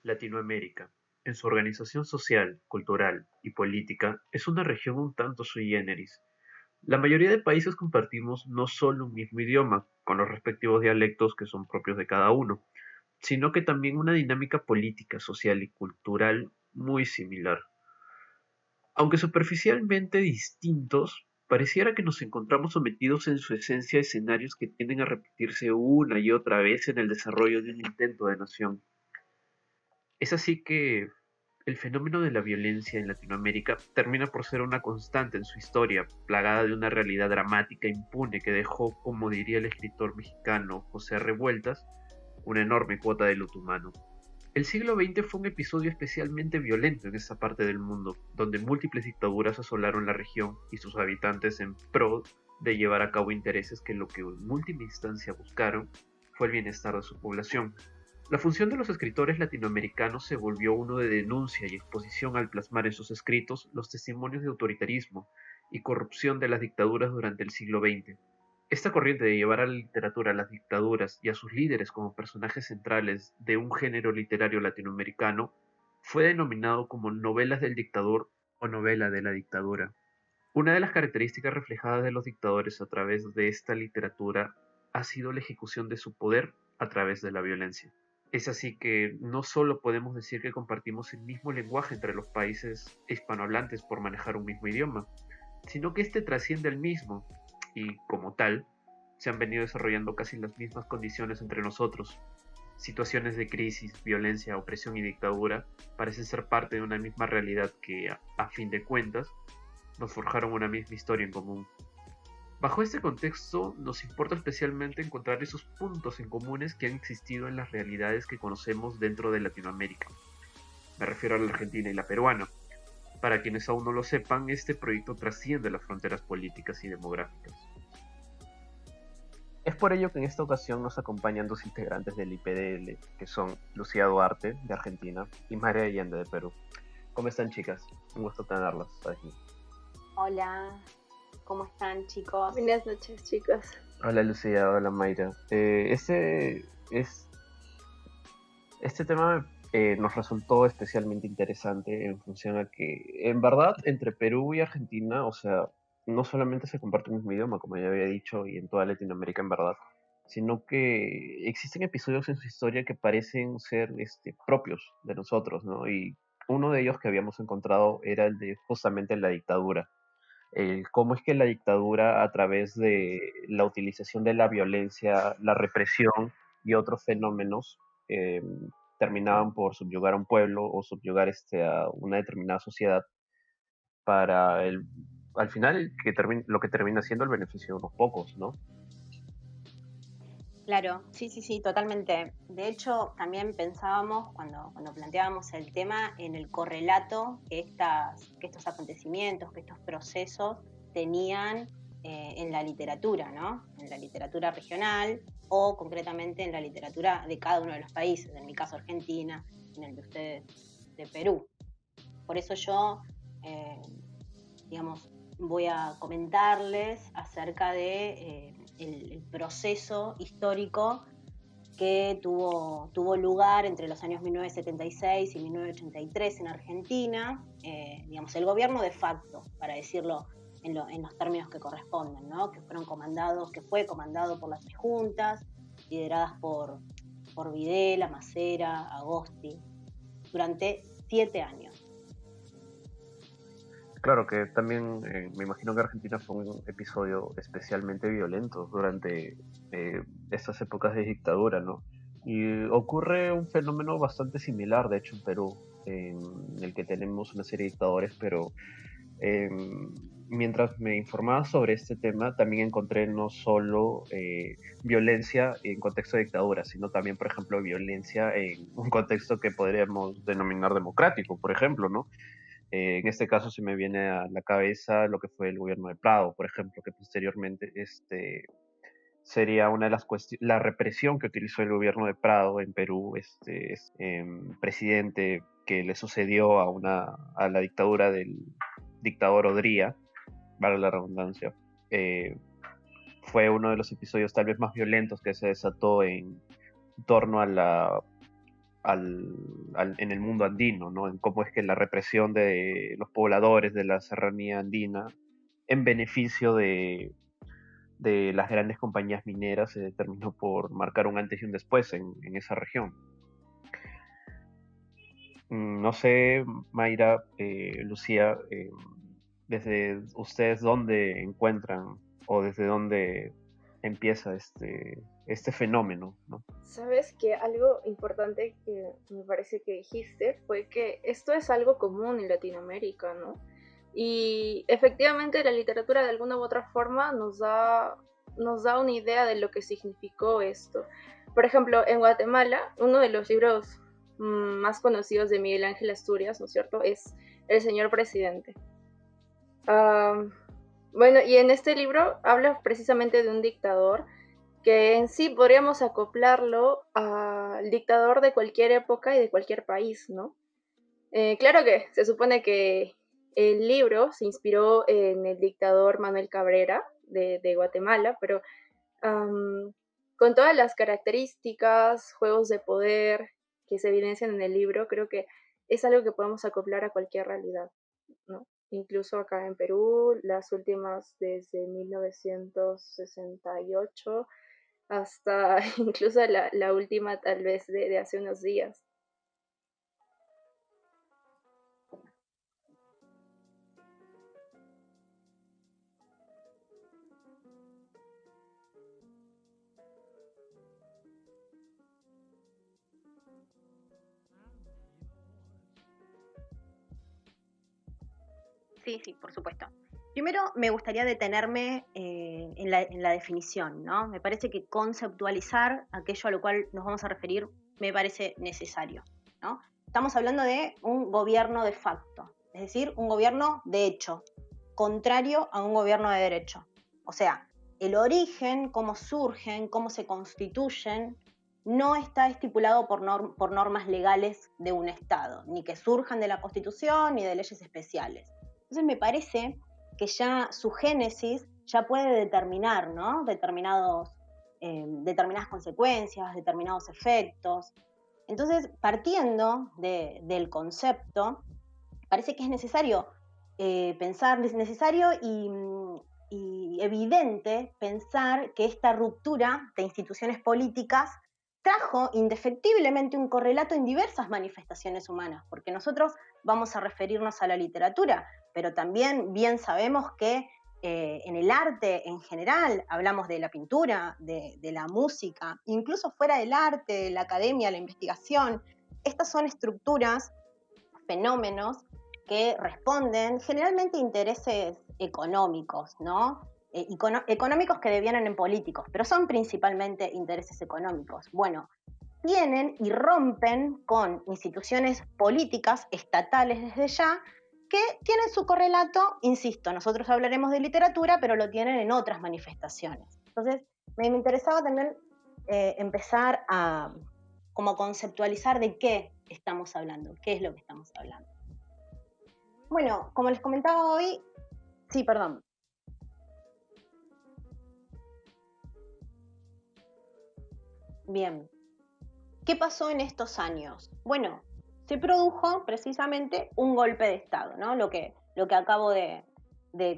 Latinoamérica, en su organización social, cultural y política, es una región un tanto sui generis. La mayoría de países compartimos no solo un mismo idioma, con los respectivos dialectos que son propios de cada uno, sino que también una dinámica política, social y cultural muy similar. Aunque superficialmente distintos, pareciera que nos encontramos sometidos en su esencia a escenarios que tienden a repetirse una y otra vez en el desarrollo de un intento de nación. Es así que el fenómeno de la violencia en Latinoamérica termina por ser una constante en su historia, plagada de una realidad dramática e impune que dejó, como diría el escritor mexicano José Revueltas, una enorme cuota de luto humano. El siglo XX fue un episodio especialmente violento en esta parte del mundo, donde múltiples dictaduras asolaron la región y sus habitantes en pro de llevar a cabo intereses que lo que en última instancia buscaron fue el bienestar de su población. La función de los escritores latinoamericanos se volvió uno de denuncia y exposición al plasmar en sus escritos los testimonios de autoritarismo y corrupción de las dictaduras durante el siglo XX. Esta corriente de llevar a la literatura a las dictaduras y a sus líderes como personajes centrales de un género literario latinoamericano fue denominado como novelas del dictador o novela de la dictadura. Una de las características reflejadas de los dictadores a través de esta literatura ha sido la ejecución de su poder a través de la violencia. Es así que no solo podemos decir que compartimos el mismo lenguaje entre los países hispanohablantes por manejar un mismo idioma, sino que este trasciende el mismo y, como tal, se han venido desarrollando casi las mismas condiciones entre nosotros. Situaciones de crisis, violencia, opresión y dictadura parecen ser parte de una misma realidad que, a fin de cuentas, nos forjaron una misma historia en común. Bajo este contexto, nos importa especialmente encontrar esos puntos en comunes que han existido en las realidades que conocemos dentro de Latinoamérica. Me refiero a la argentina y la peruana. Para quienes aún no lo sepan, este proyecto trasciende las fronteras políticas y demográficas. Es por ello que en esta ocasión nos acompañan dos integrantes del IPDL, que son Lucía Duarte, de Argentina, y María Allende, de Perú. ¿Cómo están, chicas? Un gusto tenerlas aquí. Hola, ¿cómo están, chicos? Buenas noches, chicos. Hola, Lucía. Hola, Mayra. Este tema nos resultó especialmente interesante en función a que, en verdad, entre Perú y Argentina, o sea, no solamente se comparte un mismo idioma, como ya había dicho, y en toda Latinoamérica, en verdad, sino que existen episodios en su historia que parecen ser propios de nosotros, ¿no? Y uno de ellos que habíamos encontrado era el de justamente la dictadura. El cómo es que la dictadura, a través de la utilización de la violencia, la represión y otros fenómenos, eh, terminaban por subyugar a un pueblo o subyugar a una determinada sociedad para al final lo que termina siendo el beneficio de unos pocos, ¿no? Claro, sí, sí, sí, totalmente. De hecho, también pensábamos cuando planteábamos el tema en el correlato que estos acontecimientos, que estos procesos tenían en la literatura, ¿no? En la literatura regional o concretamente en la literatura de cada uno de los países, en mi caso Argentina, en el de ustedes de Perú. Por eso yo, eh, digamos, voy a comentarles acerca de el proceso histórico que tuvo lugar entre los años 1976 y 1983 en Argentina, digamos, el gobierno de facto, para decirlo en los términos que corresponden, ¿no? Que fue comandado por las tres juntas, lideradas por Videla, Macera, Agosti, durante 7 años. Claro que también me imagino que Argentina fue un episodio especialmente violento durante estas épocas de dictadura, ¿no? Y ocurre un fenómeno bastante similar, de hecho, en Perú, en el que tenemos una serie de dictadores, pero eh, mientras me informaba sobre este tema, también encontré no solo violencia en contexto de dictadura, sino también, por ejemplo, violencia en un contexto que podríamos denominar democrático, por ejemplo, ¿no? En este caso se me viene a la cabeza lo que fue el gobierno de Prado, por ejemplo, que posteriormente sería una de las cuestiones, la represión que utilizó el gobierno de Prado en Perú, presidente que le sucedió a la dictadura del dictador Odría, vale la redundancia, fue uno de los episodios tal vez más violentos que se desató en torno en el mundo andino, ¿no? En cómo es que la represión de los pobladores de la serranía andina en beneficio de las grandes compañías mineras se terminó por marcar un antes y un después en esa región. No sé, Mayra, Lucía, desde ustedes dónde encuentran o desde dónde empieza este fenómeno, ¿no? Sabes que algo importante que me parece que dijiste fue que esto es algo común en Latinoamérica, ¿no? Y efectivamente la literatura de alguna u otra forma nos da una idea de lo que significó esto. Por ejemplo, en Guatemala, uno de los libros más conocidos de Miguel Ángel Asturias, ¿no es cierto?, es El Señor Presidente. Bueno, y en este libro habla precisamente de un dictador que en sí podríamos acoplarlo al dictador de cualquier época y de cualquier país, ¿no? Claro que se supone que el libro se inspiró en el dictador Manuel Cabrera de Guatemala, pero con todas las características, juegos de poder que se evidencian en el libro, creo que es algo que podemos acoplar a cualquier realidad, ¿no? Incluso acá en Perú, las últimas desde 1968 hasta incluso la última tal vez de hace unos días. Sí, sí, por supuesto. Primero me gustaría detenerme en la definición, ¿no? Me parece que conceptualizar aquello a lo cual nos vamos a referir me parece necesario, ¿no? Estamos hablando de un gobierno de facto, es decir, un gobierno de hecho, contrario a un gobierno de derecho. O sea, el origen, cómo surgen, cómo se constituyen, no está estipulado por normas legales de un Estado, ni que surjan de la Constitución ni de leyes especiales. Entonces me parece que ya su génesis ya puede determinar, ¿no? Determinadas consecuencias, determinados efectos. Entonces, partiendo del concepto, parece que es necesario pensar, es necesario y evidente pensar que esta ruptura de instituciones políticas trajo indefectiblemente un correlato en diversas manifestaciones humanas, porque nosotros vamos a referirnos a la literatura, pero también bien sabemos que en el arte en general, hablamos de la pintura, de la música, incluso fuera del arte, la academia, la investigación, estas son estructuras, fenómenos que responden generalmente a intereses económicos, ¿no? Económicos que devienen en políticos, pero son principalmente intereses económicos. Bueno, tienen y rompen con instituciones políticas estatales desde ya, que tienen su correlato, insisto, nosotros hablaremos de literatura, pero lo tienen en otras manifestaciones. Entonces, me interesaba también empezar a como conceptualizar de qué estamos hablando, qué es lo que estamos hablando. Bueno, como les comentaba hoy, sí, perdón. Bien, ¿qué pasó en estos años? Bueno, se produjo precisamente un golpe de Estado, ¿no? Lo que acabo de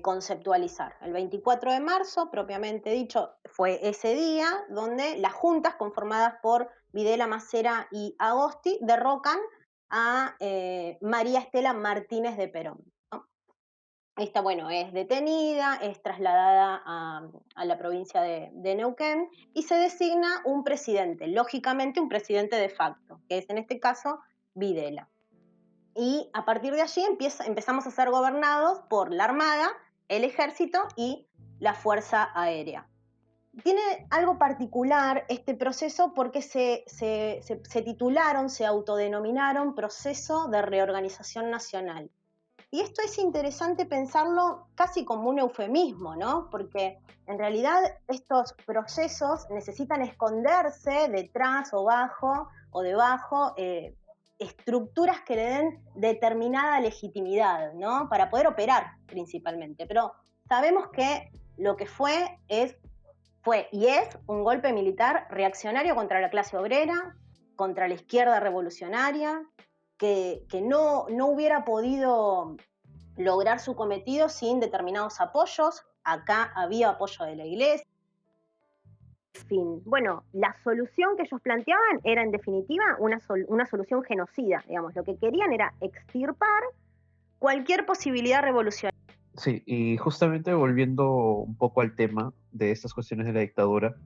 conceptualizar. El 24 de marzo, propiamente dicho, fue ese día donde las juntas conformadas por Videla, Macera y Agosti derrocan a María Estela Martínez de Perón, ¿no? Esta, bueno, es detenida, es trasladada a la provincia de Neuquén y se designa un presidente, lógicamente un presidente de facto, que es en este caso Videla. Y a partir de allí empezamos a ser gobernados por la Armada, el Ejército y la Fuerza Aérea. Tiene algo particular este proceso porque se titularon, se autodenominaron Proceso de Reorganización Nacional. Y esto es interesante pensarlo casi como un eufemismo, ¿no? Porque en realidad estos procesos necesitan esconderse detrás o bajo o debajo estructuras que le den determinada legitimidad, ¿no? Para poder operar principalmente. Pero sabemos que lo que fue y es un golpe militar reaccionario contra la clase obrera, contra la izquierda revolucionaria, que no hubiera podido lograr su cometido sin determinados apoyos. Acá había apoyo de la Iglesia. En fin, bueno, la solución que ellos planteaban era en definitiva una solución genocida, digamos, lo que querían era extirpar cualquier posibilidad revolucionaria. Sí, y justamente volviendo un poco al tema de estas cuestiones de la dictadura,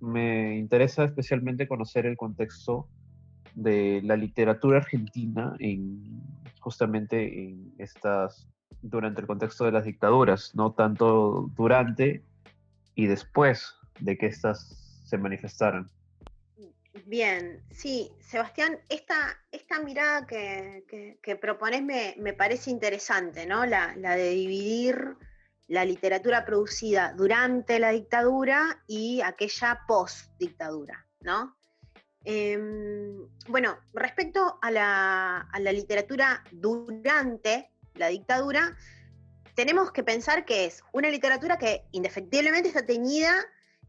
me interesa especialmente conocer el contexto de la literatura argentina justamente durante el contexto de las dictaduras, no tanto durante y después de que éstas se manifestaran. Bien, sí, Sebastián, esta mirada que propones me parece interesante, ¿no? La de dividir la literatura producida durante la dictadura y aquella post-dictadura, ¿no? Bueno, respecto a la literatura durante la dictadura, tenemos que pensar que es una literatura que indefectiblemente está teñida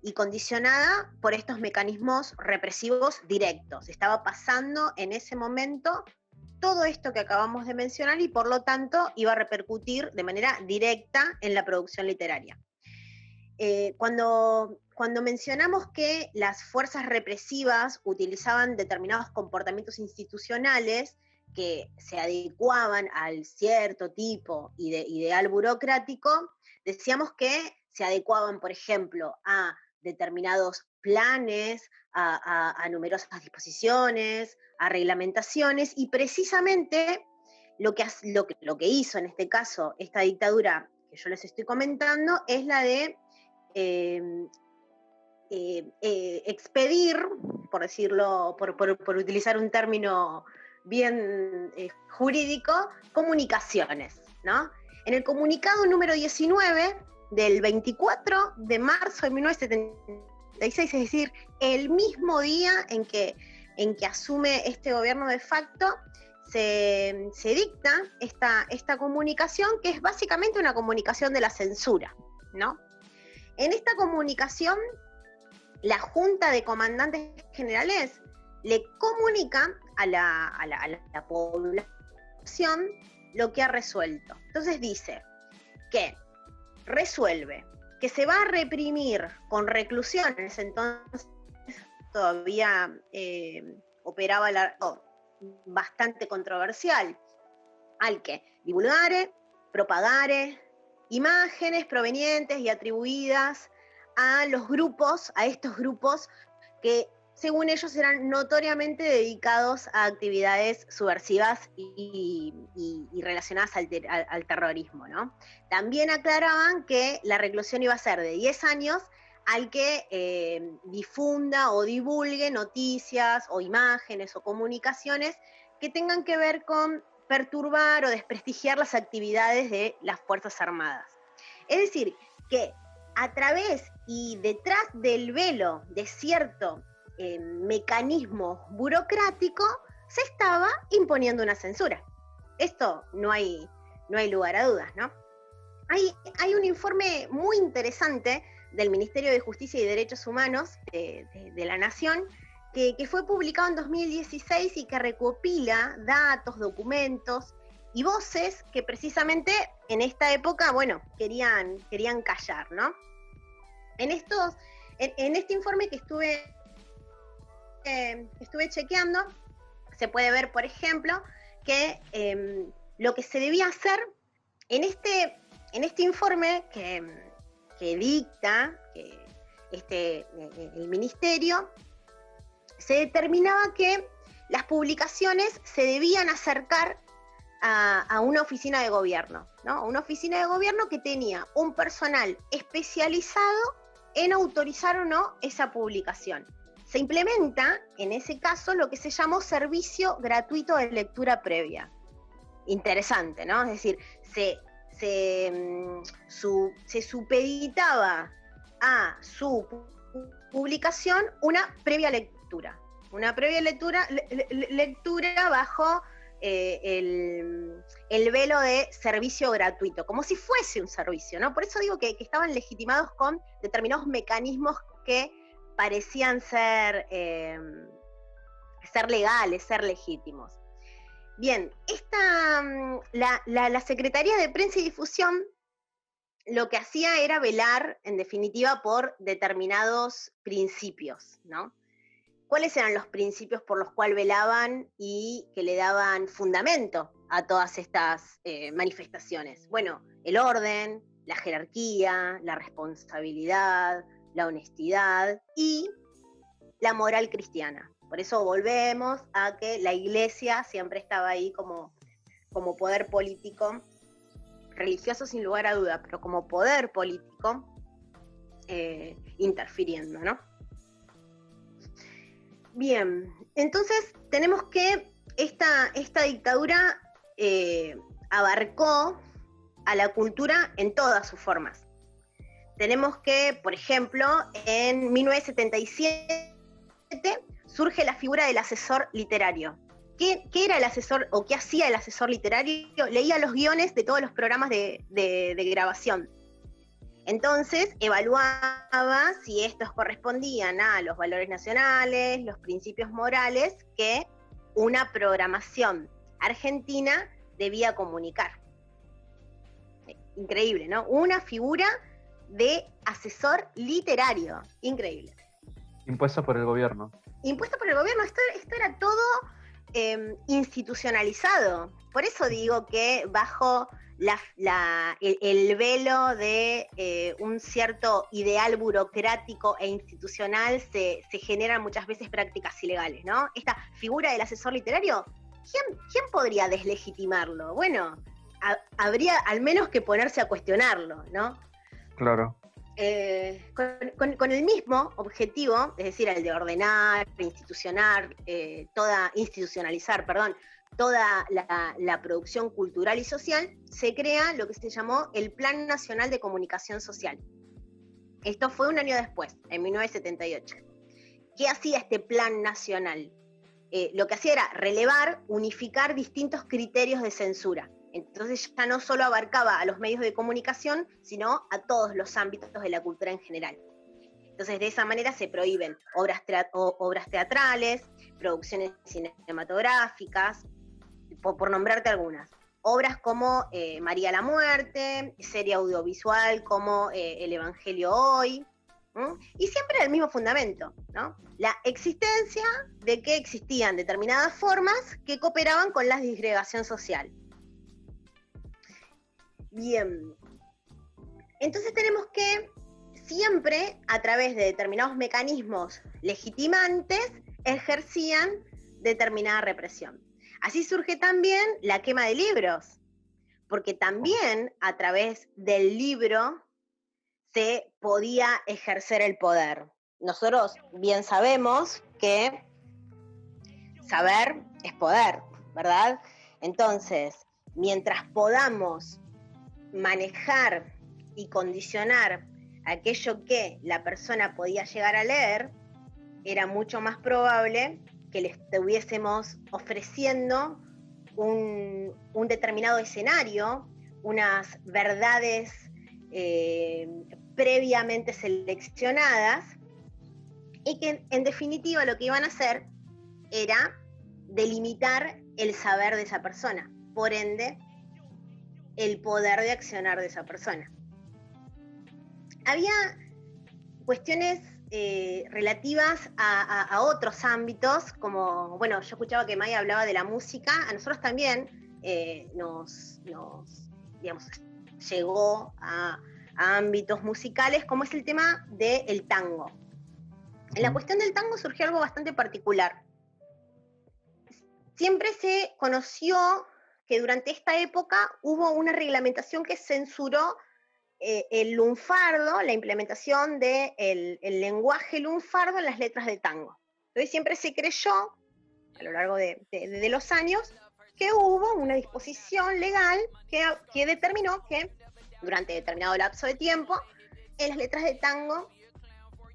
y condicionada por estos mecanismos represivos directos. Estaba pasando en ese momento todo esto que acabamos de mencionar y por lo tanto iba a repercutir de manera directa en la producción literaria. Cuando mencionamos que las fuerzas represivas utilizaban determinados comportamientos institucionales que se adecuaban al cierto tipo de ideal burocrático, decíamos que se adecuaban, por ejemplo, a determinados planes, a numerosas disposiciones, a reglamentaciones, y precisamente lo que hizo en este caso esta dictadura que yo les estoy comentando es la de expedir, por decirlo, por utilizar un término bien jurídico, comunicaciones, ¿no? En el comunicado número 19 del 24 de marzo de 1976, es decir, el mismo día en que asume este gobierno de facto, se dicta esta comunicación, que es básicamente una comunicación de la censura, ¿no? En esta comunicación, la Junta de Comandantes Generales le comunica a la población lo que ha resuelto. Entonces dice que resuelve que se va a reprimir con reclusiones, entonces todavía operaba bastante controversial, al que divulgare, propagare imágenes provenientes y atribuidas a estos grupos que según ellos eran notoriamente dedicados a actividades subversivas y relacionadas al terrorismo, ¿no? También aclaraban que la reclusión iba a ser de 10 años al que difunda o divulgue noticias o imágenes o comunicaciones que tengan que ver con perturbar o desprestigiar las actividades de las Fuerzas Armadas. Es decir, que a través y detrás del velo de cierto mecanismo burocrático se estaba imponiendo una censura. Esto no hay lugar a dudas, ¿no? Hay un informe muy interesante del Ministerio de Justicia y Derechos Humanos de la Nación que fue publicado en 2016 y que recopila datos, documentos y voces que precisamente en esta época, bueno, querían callar, ¿no? En este informe que estuve chequeando, se puede ver, por ejemplo, que lo que se debía hacer en este informe que dicta el ministerio, se determinaba que las publicaciones se debían acercar a una oficina de gobierno, ¿no? Una oficina de gobierno que tenía un personal especializado en autorizar o no esa publicación. Se implementa, en ese caso, lo que se llamó servicio gratuito de lectura previa. Interesante, ¿no? Es decir, se supeditaba a su publicación una previa lectura bajo el velo de servicio gratuito, como si fuese un servicio, ¿no? Por eso digo que estaban legitimados con determinados mecanismos que parecían ser ser legales, ser legítimos. Bien, la Secretaría de Prensa y Difusión lo que hacía era velar, en definitiva, por determinados principios, ¿no? ¿Cuáles eran los principios por los cuales velaban y que le daban fundamento a todas estas manifestaciones? Bueno, el orden, la jerarquía, la responsabilidad, la honestidad y la moral cristiana. Por eso volvemos a que la Iglesia siempre estaba ahí como poder político, religioso sin lugar a duda, pero como poder político interfiriendo, ¿no? Bien, entonces tenemos que esta dictadura abarcó a la cultura en todas sus formas. Tenemos que, por ejemplo, en 1977 surge la figura del asesor literario. ¿Qué era el asesor o qué hacía el asesor literario? Leía los guiones de todos los programas de grabación. Entonces evaluaba si estos correspondían a los valores nacionales, los principios morales que una programación argentina debía comunicar. Increíble, ¿no? Una figura de asesor literario. Increíble. Impuesto por el gobierno. Impuesto por el gobierno. Esto era todo institucionalizado. Por eso digo que bajo el velo de un cierto ideal burocrático e institucional se generan muchas veces prácticas ilegales, ¿no? Esta figura del asesor literario, ¿quién podría deslegitimarlo? Bueno, habría al menos que ponerse a cuestionarlo, ¿no? Claro. Con el mismo objetivo, es decir, el de ordenar, institucionalizar toda la producción cultural y social, se crea lo que se llamó el Plan Nacional de Comunicación Social. Esto fue un año después, en 1978. ¿Qué hacía este Plan Nacional? Lo que hacía era relevar, unificar distintos criterios de censura. Entonces ya no solo abarcaba a los medios de comunicación, sino a todos los ámbitos de la cultura en general. Entonces de esa manera se prohíben obras teatrales, producciones cinematográficas, por nombrarte algunas. Obras como María la Muerte, serie audiovisual como El Evangelio Hoy, y siempre el mismo fundamento, ¿no? La existencia de que existían determinadas formas que cooperaban con la disgregación social. Bien, entonces tenemos que siempre, a través de determinados mecanismos legitimantes, ejercían determinada represión. Así surge también la quema de libros, porque también a través del libro se podía ejercer el poder. Nosotros bien sabemos que saber es poder, ¿verdad? Entonces, mientras podamos manejar y condicionar aquello que la persona podía llegar a leer, era mucho más probable que le estuviésemos ofreciendo un determinado escenario, unas verdades previamente seleccionadas, y que en definitiva lo que iban a hacer era delimitar el saber de esa persona, por ende el poder de accionar de esa persona. Había cuestiones relativas a otros ámbitos, como, bueno, yo escuchaba que Maya hablaba de la música, a nosotros también nos digamos, llegó a ámbitos musicales, como es el tema del tango. En la cuestión del tango surgió algo bastante particular. Siempre se conoció que durante esta época hubo una reglamentación que censuró el lunfardo, la implementación del lenguaje lunfardo en las letras de tango. Entonces siempre se creyó, a lo largo de los años, que hubo una disposición legal que determinó que durante determinado lapso de tiempo, en las letras de tango,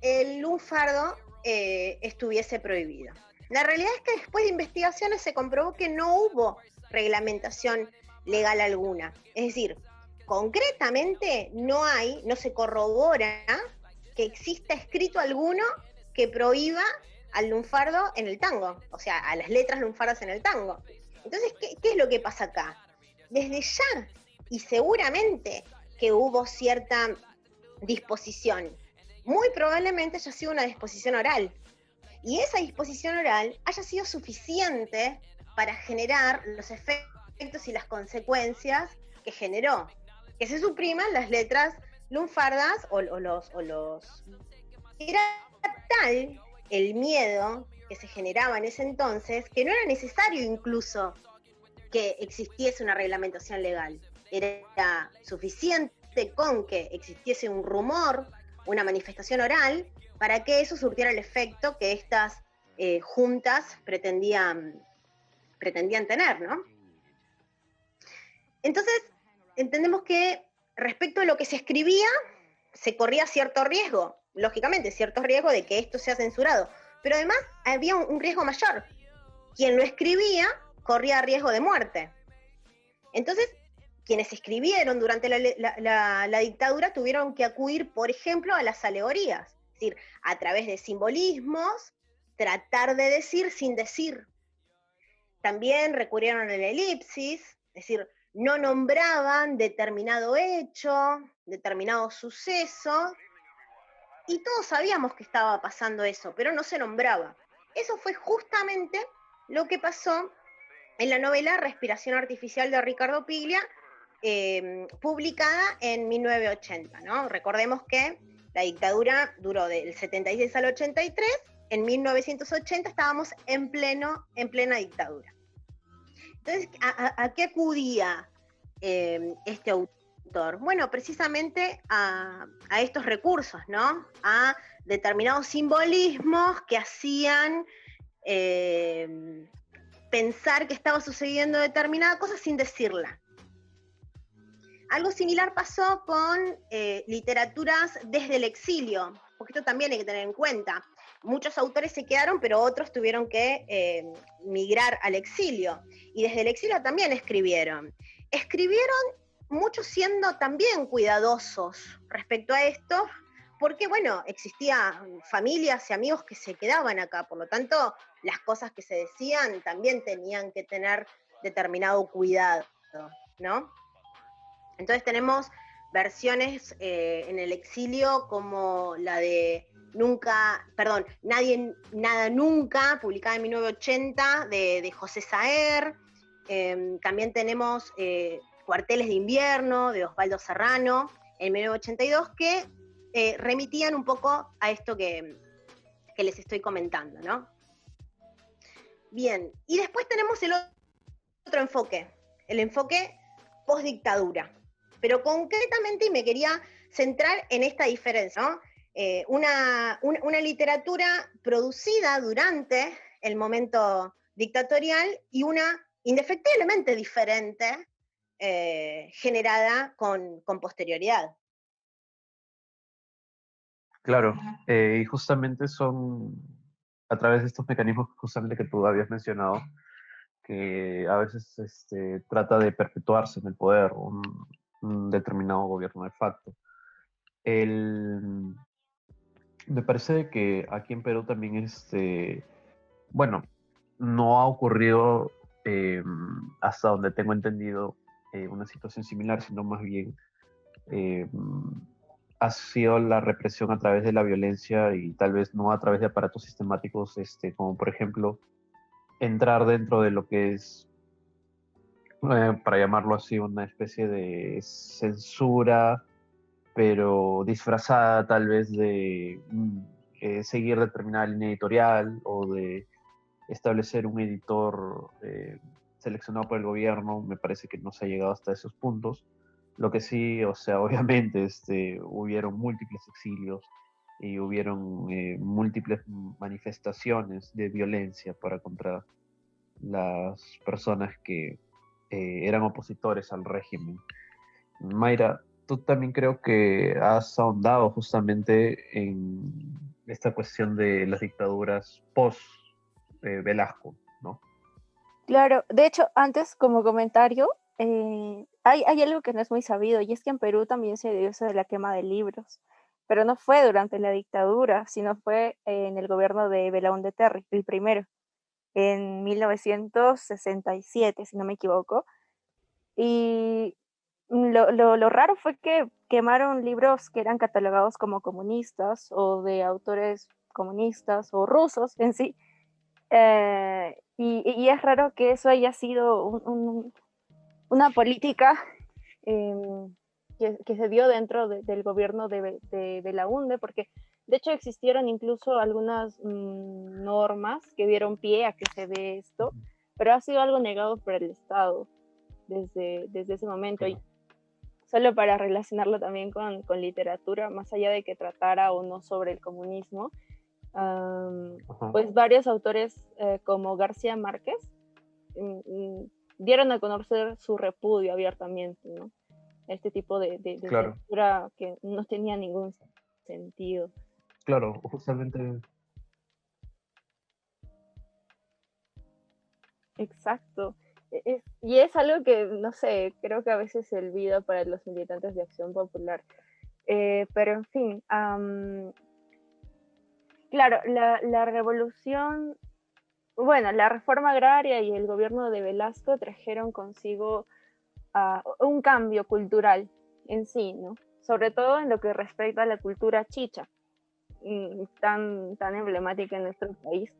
el lunfardo estuviese prohibido. La realidad es que después de investigaciones se comprobó que no hubo reglamentación legal alguna. Es decir, concretamente no se corrobora que exista escrito alguno que prohíba al lunfardo en el tango, o sea, a las letras lunfardas en el tango. Entonces, ¿qué es lo que pasa acá? Desde ya, y seguramente que hubo cierta disposición, muy probablemente haya sido una disposición oral, y esa disposición oral haya sido suficiente para generar los efectos y las consecuencias que generó, que se supriman las letras lunfardas o los... Era tal el miedo que se generaba en ese entonces que no era necesario incluso que existiese una reglamentación legal. Era suficiente con que existiese un rumor, una manifestación oral, para que eso surtiera el efecto que estas juntas pretendían tener, ¿no? Entonces, entendemos que respecto a lo que se escribía, se corría cierto riesgo, lógicamente, cierto riesgo de que esto sea censurado, pero además había un riesgo mayor. Quien lo escribía corría riesgo de muerte. Entonces, quienes escribieron durante la dictadura tuvieron que acudir, por ejemplo, a las alegorías, es decir, a través de simbolismos, tratar de decir sin decir. También recurrieron a la elipsis, es decir, no nombraban determinado hecho, determinado suceso, y todos sabíamos que estaba pasando eso, pero no se nombraba. Eso fue justamente lo que pasó en la novela Respiración Artificial de Ricardo Piglia, publicada en 1980, ¿no? Recordemos que la dictadura duró del 76 al 83, en 1980 estábamos en plena dictadura. Entonces, ¿a qué acudía este autor? Bueno, precisamente a estos recursos, ¿no? A determinados simbolismos que hacían pensar que estaba sucediendo determinada cosa sin decirla. Algo similar pasó con literaturas desde el exilio, porque esto también hay que tener en cuenta. Muchos autores se quedaron, pero otros tuvieron que migrar al exilio. Y desde el exilio también escribieron. Escribieron muchos siendo también cuidadosos respecto a esto, porque, bueno, existían familias y amigos que se quedaban acá, por lo tanto, las cosas que se decían también tenían que tener determinado cuidado, ¿no? Entonces tenemos versiones en el exilio como la de Nadie, Nada, Nunca, publicada en 1980, de José Saer. También tenemos Cuarteles de Invierno, de Osvaldo Serrano, en 1982, que remitían un poco a esto que les estoy comentando, ¿no? Bien, y después tenemos el otro enfoque, el enfoque post-dictadura. Pero concretamente, y me quería centrar en esta diferencia, ¿no? Una literatura producida durante el momento dictatorial y una indefectiblemente diferente generada con posterioridad. Claro, y justamente son a través de estos mecanismos justamente que tú habías mencionado, que a veces trata de perpetuarse en el poder un determinado gobierno de facto. Me parece que aquí en Perú también, bueno, no ha ocurrido hasta donde tengo entendido una situación similar, sino más bien ha sido la represión a través de la violencia y tal vez no a través de aparatos sistemáticos, como por ejemplo entrar dentro de lo que es, para llamarlo así, una especie de censura, pero disfrazada tal vez de seguir determinada línea editorial o de establecer un editor seleccionado por el gobierno. Me parece que no se ha llegado hasta esos puntos. Lo que sí, o sea, obviamente hubieron múltiples exilios y hubieron múltiples manifestaciones de violencia contra las personas que eran opositores al régimen. Mayra, tú también creo que has ahondado justamente en esta cuestión de las dictaduras post Velasco, ¿no? Claro, de hecho, antes como comentario, hay algo que no es muy sabido y es que en Perú también se dio eso de la quema de libros, pero no fue durante la dictadura, sino fue en el gobierno de Belaúnde Terry, el primero, en 1967, si no me equivoco. Y lo raro fue que quemaron libros que eran catalogados como comunistas o de autores comunistas o rusos en sí. Y es raro que eso haya sido una política que se dio dentro del gobierno de Belaúnde, porque de hecho existieron incluso algunas normas que dieron pie a que se dé esto, pero ha sido algo negado por el Estado desde ese momento. Y solo para relacionarlo también con literatura, más allá de que tratara o no sobre el comunismo, pues varios autores como García Márquez dieron a conocer su repudio abiertamente, ¿no? Este tipo de Claro, censura que no tenía ningún sentido. claro, justamente, Exacto. Y es algo que, no sé, creo que a veces se olvida para los militantes de Acción Popular. Pero en fin, claro, la revolución, bueno, la reforma agraria y el gobierno de Velasco trajeron consigo un cambio cultural en sí, ¿no? Sobre todo en lo que respecta a la cultura chicha, tan emblemática en nuestro país,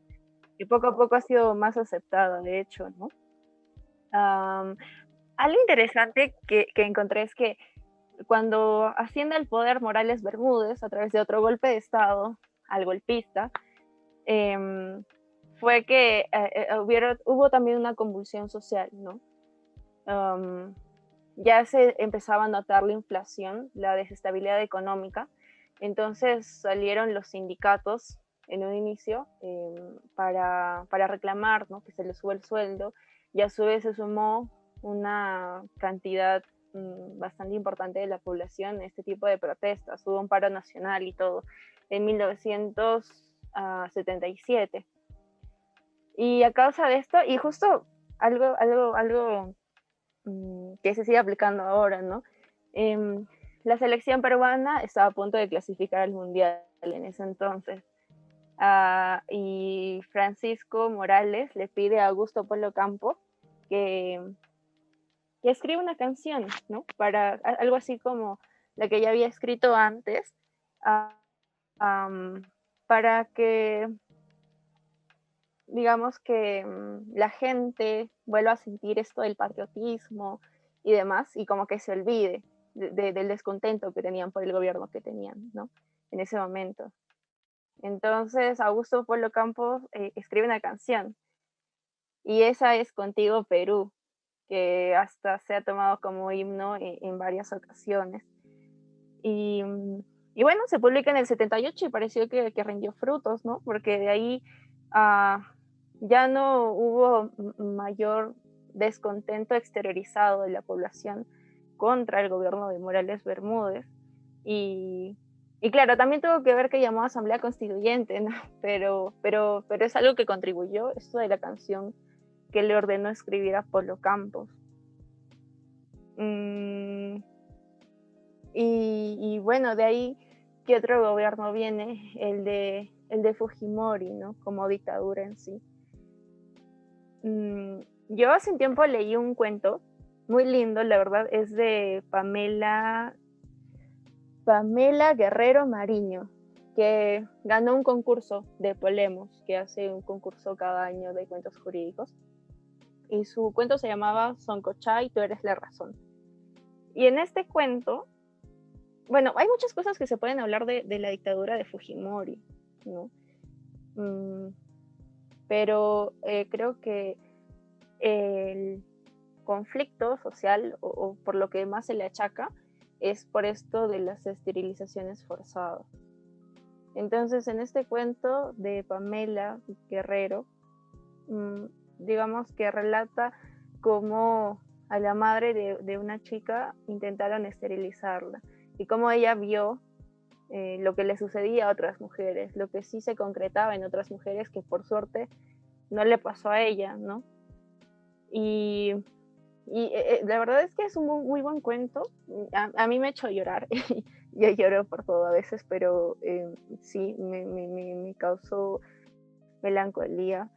y poco a poco ha sido más aceptada, de hecho, ¿no? Algo interesante que encontré es que cuando asciende al poder Morales Bermúdez a través de otro golpe de Estado al golpista, fue que hubo también una convulsión social, ¿no? Ya se empezaba a notar la inflación, la desestabilidad económica, entonces salieron los sindicatos en un inicio para reclamar, ¿no?, que se les sube el sueldo, y a su vez se sumó una cantidad bastante importante de la población en este tipo de protestas. Hubo un paro nacional y todo en 1977. Y a causa de esto, y justo algo que se sigue aplicando ahora, ¿no? La selección peruana estaba a punto de clasificar al Mundial en ese entonces. Y Francisco Morales le pide a Augusto Polo Campo que escriba una canción, ¿no? Para algo así como la que ya había escrito antes, para que, digamos, que la gente vuelva a sentir esto del patriotismo y demás, y como que se olvide del descontento que tenían por el gobierno que tenían, ¿no?, en ese momento. Entonces Augusto Polo Campos escribe una canción, y esa es Contigo Perú, que hasta se ha tomado como himno en varias ocasiones. Y, y bueno, se publica en el 78 y pareció que rindió frutos, ¿no? Porque de ahí ya no hubo mayor descontento exteriorizado de la población contra el gobierno de Morales Bermúdez. Y claro, también tuvo que ver que llamó a Asamblea Constituyente, ¿no? Pero es algo que contribuyó, esto de la canción que le ordenó escribir a Polo Campos. Y bueno, de ahí, ¿qué otro gobierno viene? El de Fujimori, ¿no? Como dictadura en sí. Yo hace un tiempo leí un cuento muy lindo, la verdad, es de Pamela Guerrero Mariño, que ganó un concurso de Polemos, que hace un concurso cada año de cuentos jurídicos. Y su cuento se llamaba Soncochay, tú eres la razón. Y en este cuento, bueno, hay muchas cosas que se pueden hablar de la dictadura de Fujimori, ¿no? Pero creo que el conflicto social, o por lo que más se le achaca, es por esto de las esterilizaciones forzadas. Entonces, en este cuento de Pamela Guerrero, digamos que relata cómo a la madre de una chica intentaron esterilizarla y cómo ella vio lo que le sucedía a otras mujeres, lo que sí se concretaba en otras mujeres que por suerte no le pasó a ella, ¿no? Y la verdad es que es un muy buen cuento. A mí me ha hecho llorar yo lloro por todo a veces, pero sí, me causó melancolía.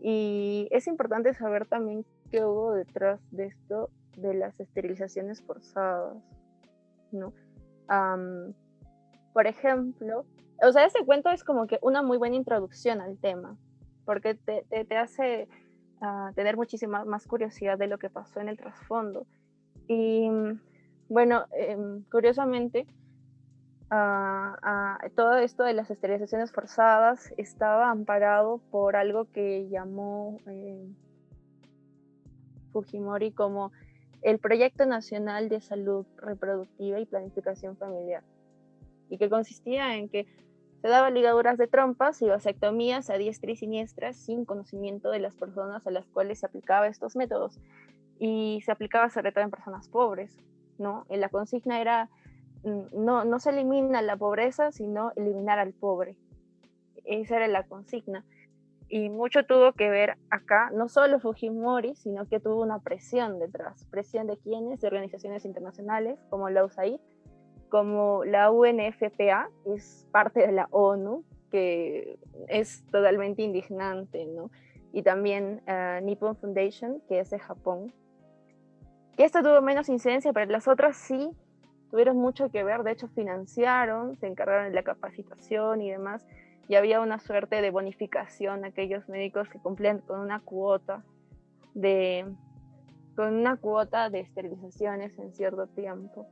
Y es importante saber también qué hubo detrás de esto de las esterilizaciones forzadas, ¿no? Por ejemplo, o sea, este cuento es como que una muy buena introducción al tema, porque te hace tener muchísima más curiosidad de lo que pasó en el trasfondo. Y bueno, curiosamente, todo esto de las esterilizaciones forzadas estaba amparado por algo que llamó Fujimori como el Proyecto Nacional de Salud Reproductiva y Planificación Familiar, y que consistía en que se daban ligaduras de trompas y vasectomías a diestra y siniestra sin conocimiento de las personas a las cuales se aplicaba estos métodos, y se aplicaba sobre todo en personas pobres, ¿no? La consigna era no se elimina la pobreza, sino eliminar al pobre. Esa era la consigna. Y mucho tuvo que ver acá, no solo Fujimori, sino que tuvo una presión detrás. ¿Presión de quiénes? De organizaciones internacionales como la USAID, como la UNFPA, que es parte de la ONU, que es totalmente indignante, ¿no? Y también Nippon Foundation, que es de Japón. Que esto tuvo menos incidencia, pero las otras sí tuvieron mucho que ver. De hecho, financiaron, se encargaron de la capacitación y demás, y había una suerte de bonificación a aquellos médicos que cumplían con una cuota de esterilizaciones en cierto tiempo.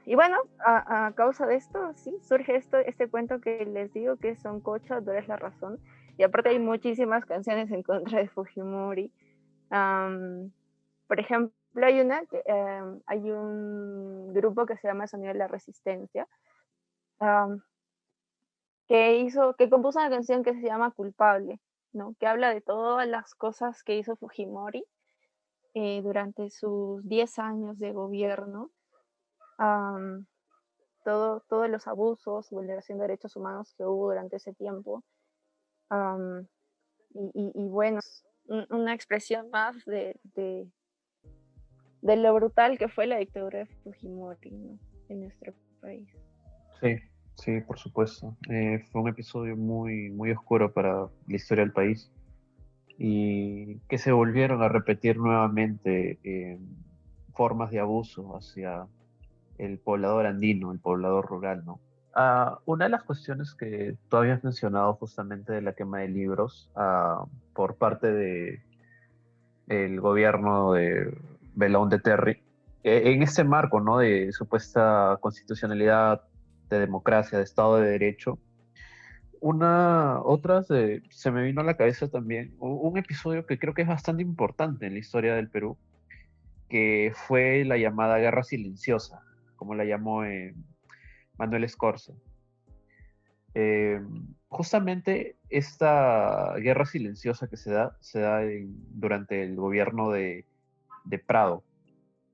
Y bueno, a causa de esto, sí, surge este cuento que les digo, que es Soncocha, tú eres la razón. Y aparte hay muchísimas canciones en contra de Fujimori. Por ejemplo, hay un grupo que se llama Sonido de la Resistencia, que compuso una canción que se llama Culpable, ¿no? Que habla de todas las cosas que hizo Fujimori durante sus 10 años de gobierno, todos los abusos, vulneración de derechos humanos que hubo durante ese tiempo. Y bueno, una expresión más de lo brutal que fue la dictadura de Fujimori, ¿no? En nuestro país. Sí, sí, por supuesto. Fue un episodio muy, muy oscuro para la historia del país y que se volvieron a repetir nuevamente formas de abuso hacia el poblador andino, el poblador rural, ¿no? Una de las cuestiones que tú habías mencionado justamente de la quema de libros por parte de el gobierno de Belaúnde Terry, en este marco, ¿no? De supuesta constitucionalidad, de democracia, de Estado de Derecho, se me vino a la cabeza también un episodio que creo que es bastante importante en la historia del Perú, que fue la llamada Guerra Silenciosa, como la llamó Manuel Escorza. Eh, Justamente esta guerra silenciosa que se da durante el gobierno de Prado.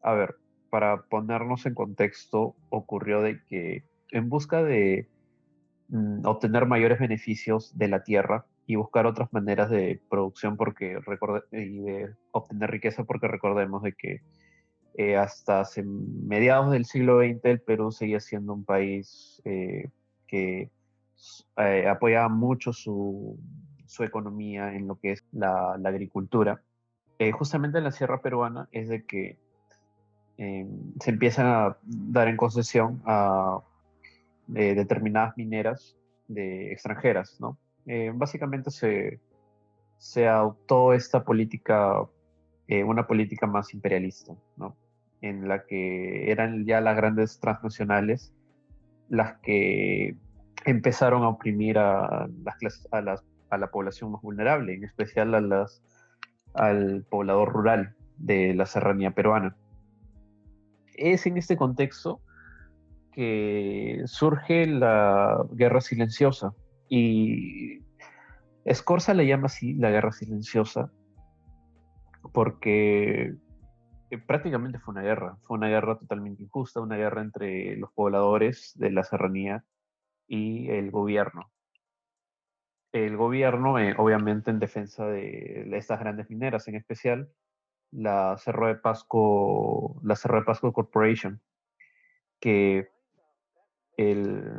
A ver, para ponernos en contexto, ocurrió de que en busca de obtener mayores beneficios de la tierra y buscar otras maneras de producción y de obtener riqueza, porque recordemos de que hasta mediados del siglo XX el Perú seguía siendo un país que apoyaba mucho su economía en lo que es la agricultura. Justamente en la sierra peruana es de que se empiezan a dar en concesión a determinadas mineras extranjeras, ¿no? Básicamente se adoptó esta política, una política más imperialista, ¿no? En la que eran ya las grandes transnacionales las que empezaron a oprimir a las clases, a la población más vulnerable, en especial al poblador rural de la serranía peruana. Es en este contexto que surge la guerra silenciosa, y Scorza le llama así la guerra silenciosa porque prácticamente fue una guerra totalmente injusta, una guerra entre los pobladores de la serranía y el gobierno. El gobierno, obviamente, en defensa de estas grandes mineras, en especial la Cerro de Pasco Corporation, que el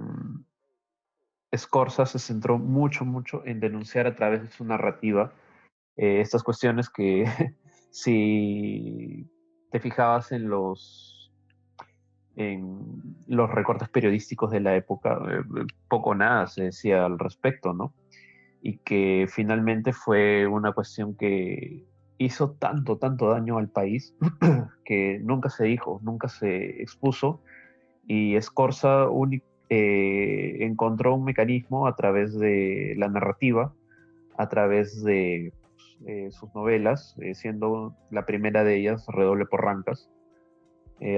Scorza se centró mucho en denunciar a través de su narrativa estas cuestiones que si te fijabas en los recortes periodísticos de la época, poco o nada se decía al respecto, ¿no? Y que finalmente fue una cuestión que hizo tanto daño al país que nunca se dijo, nunca se expuso, y Scorza encontró un mecanismo a través de la narrativa, a través de sus novelas, siendo la primera de ellas Redoble por Rancas,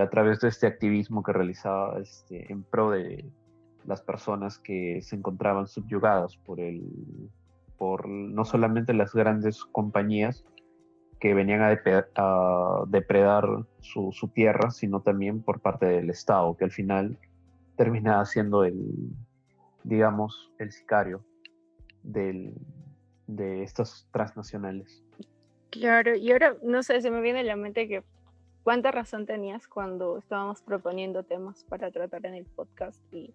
a través de este activismo que realizaba en pro de las personas que se encontraban subyugadas por no solamente las grandes compañías que venían a depredar su tierra, sino también por parte del Estado, que al final terminaba siendo digamos, el sicario del, de estas transnacionales. Claro, y ahora, no sé, se me viene a la mente que cuánta razón tenías cuando estábamos proponiendo temas para tratar en el podcast y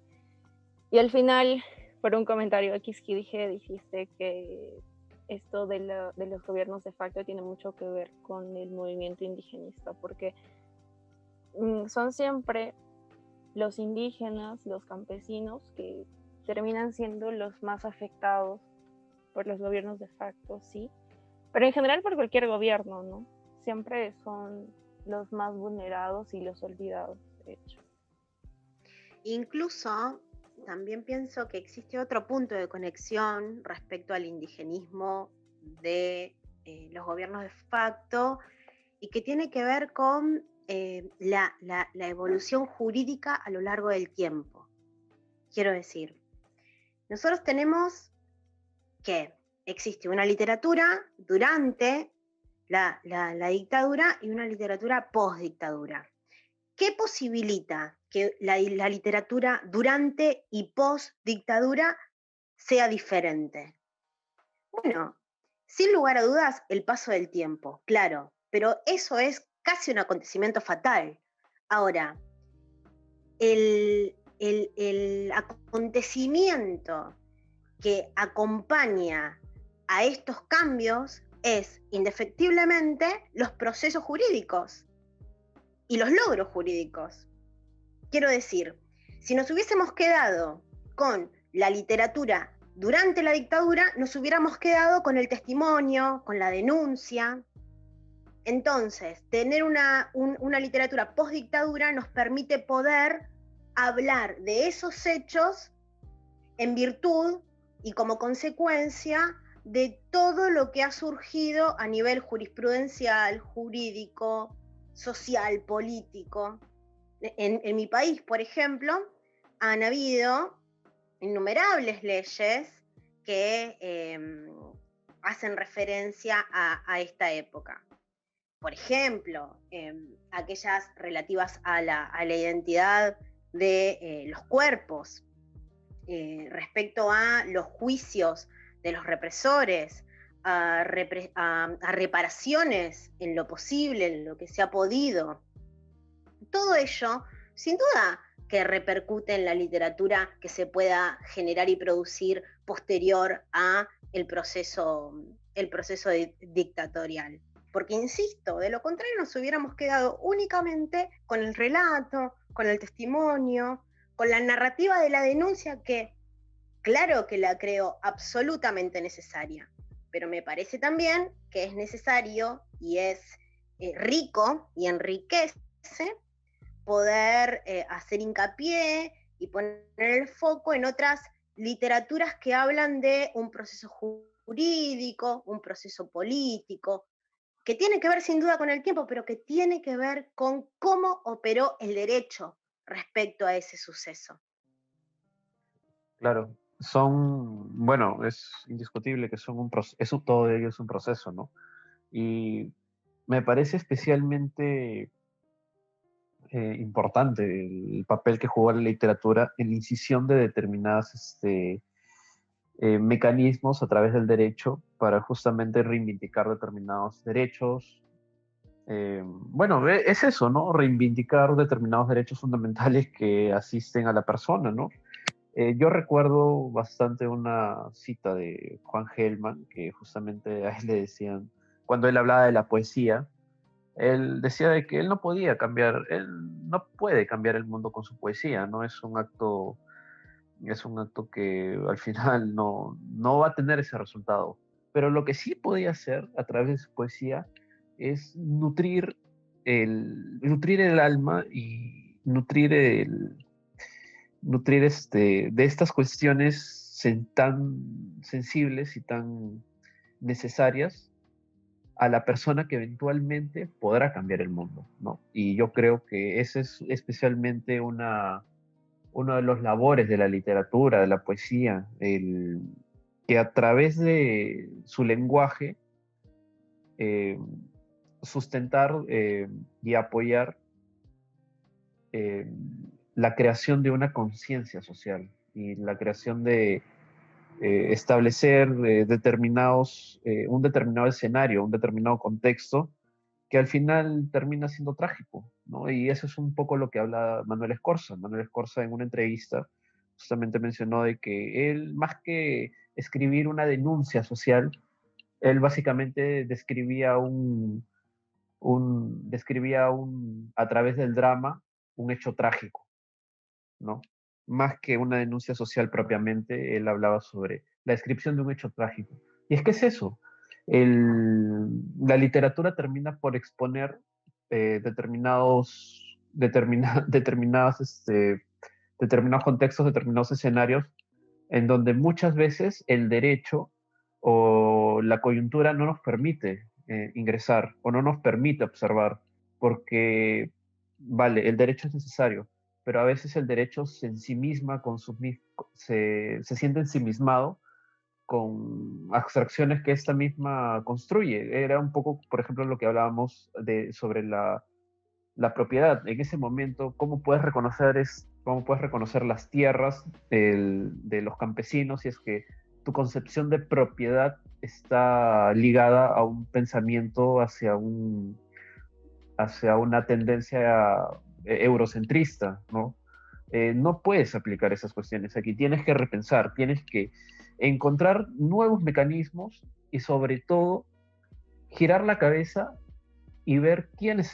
al final, por un comentario X que dijiste que esto de los gobiernos de facto tiene mucho que ver con el movimiento indigenista, porque son siempre los indígenas, los campesinos, que terminan siendo los más afectados por los gobiernos de facto, sí, pero en general por cualquier gobierno, ¿no? Siempre son los más vulnerados y los olvidados, de hecho. Incluso también pienso que existe otro punto de conexión respecto al indigenismo de los gobiernos de facto y que tiene que ver con la evolución jurídica a lo largo del tiempo. Quiero decir, nosotros tenemos que existe una literatura durante la dictadura y una literatura post-dictadura. ¿Qué posibilita que la literatura durante y post-dictadura sea diferente? Bueno, sin lugar a dudas, el paso del tiempo, claro, pero eso es casi un acontecimiento fatal. Ahora, el acontecimiento que acompaña a estos cambios es indefectiblemente los procesos jurídicos y los logros jurídicos. Quiero decir, si nos hubiésemos quedado con la literatura durante la dictadura, nos hubiéramos quedado con el testimonio, con la denuncia. Entonces, tener una literatura post-dictadura nos permite poder hablar de esos hechos en virtud y como consecuencia de todo lo que ha surgido a nivel jurisprudencial, jurídico, social, político. En mi país, por ejemplo, han habido innumerables leyes que hacen referencia a esta época. Por ejemplo, aquellas relativas a la identidad de los cuerpos, respecto a los juicios de los represores, a reparaciones en lo posible, en lo que se ha podido. Todo ello, sin duda, que repercute en la literatura que se pueda generar y producir posterior a el proceso dictatorial. Porque, insisto, de lo contrario nos hubiéramos quedado únicamente con el relato, con el testimonio, con la narrativa de la denuncia, que claro que la creo absolutamente necesaria, pero me parece también que es necesario y es rico y enriquece poder hacer hincapié y poner el foco en otras literaturas que hablan de un proceso jurídico, un proceso político, que tiene que ver sin duda con el tiempo, pero que tiene que ver con cómo operó el derecho respecto a ese suceso. Claro, bueno, es indiscutible que son un proceso, todo ello es un proceso, ¿no? Y me parece especialmente importante el papel que jugó la literatura en la incisión de determinados mecanismos a través del derecho para justamente reivindicar determinados derechos, Bueno, es eso, ¿no? Reivindicar determinados derechos fundamentales que asisten a la persona, ¿no? Yo recuerdo bastante una cita de Juan Gelman, que justamente a él le decían, cuando él hablaba de la poesía, él decía de que él no podía cambiar, él no puede cambiar el mundo con su poesía, ¿no? Es un acto que al final no va a tener ese resultado. Pero lo que sí podía hacer a través de su poesía es nutrir el alma y nutrir de estas cuestiones tan sensibles y tan necesarias a la persona que eventualmente podrá cambiar el mundo, ¿no? Y yo creo que ese es especialmente uno de los labores de la literatura, de la poesía, que a través de su lenguaje eh, sustentar y apoyar eh, la creación de una conciencia social y la creación de establecer un determinado escenario, un determinado contexto que al final termina siendo trágico, ¿no? Y eso es un poco lo que habla Manuel Escorza. Manuel Escorza en una entrevista justamente mencionó de que él, más que escribir una denuncia social, él básicamente a través del drama, un hecho trágico, ¿no? Más que una denuncia social propiamente, él hablaba sobre la descripción de un hecho trágico. Y es que es eso. La literatura termina por exponer determinados contextos, determinados escenarios, en donde muchas veces el derecho o la coyuntura no nos permite ingresar o no nos permite observar, porque, vale, el derecho es necesario, pero a veces el derecho se ensimisma se siente ensimismado con abstracciones que esta misma construye. Era un poco, por ejemplo, lo que hablábamos sobre la propiedad. En ese momento, cómo puedes reconocer las tierras de los campesinos si es que tu concepción de propiedad está ligada a un pensamiento hacia una tendencia eurocentrista, ¿no? No puedes aplicar esas cuestiones aquí. Tienes que repensar, tienes que encontrar nuevos mecanismos y sobre todo girar la cabeza y ver quiénes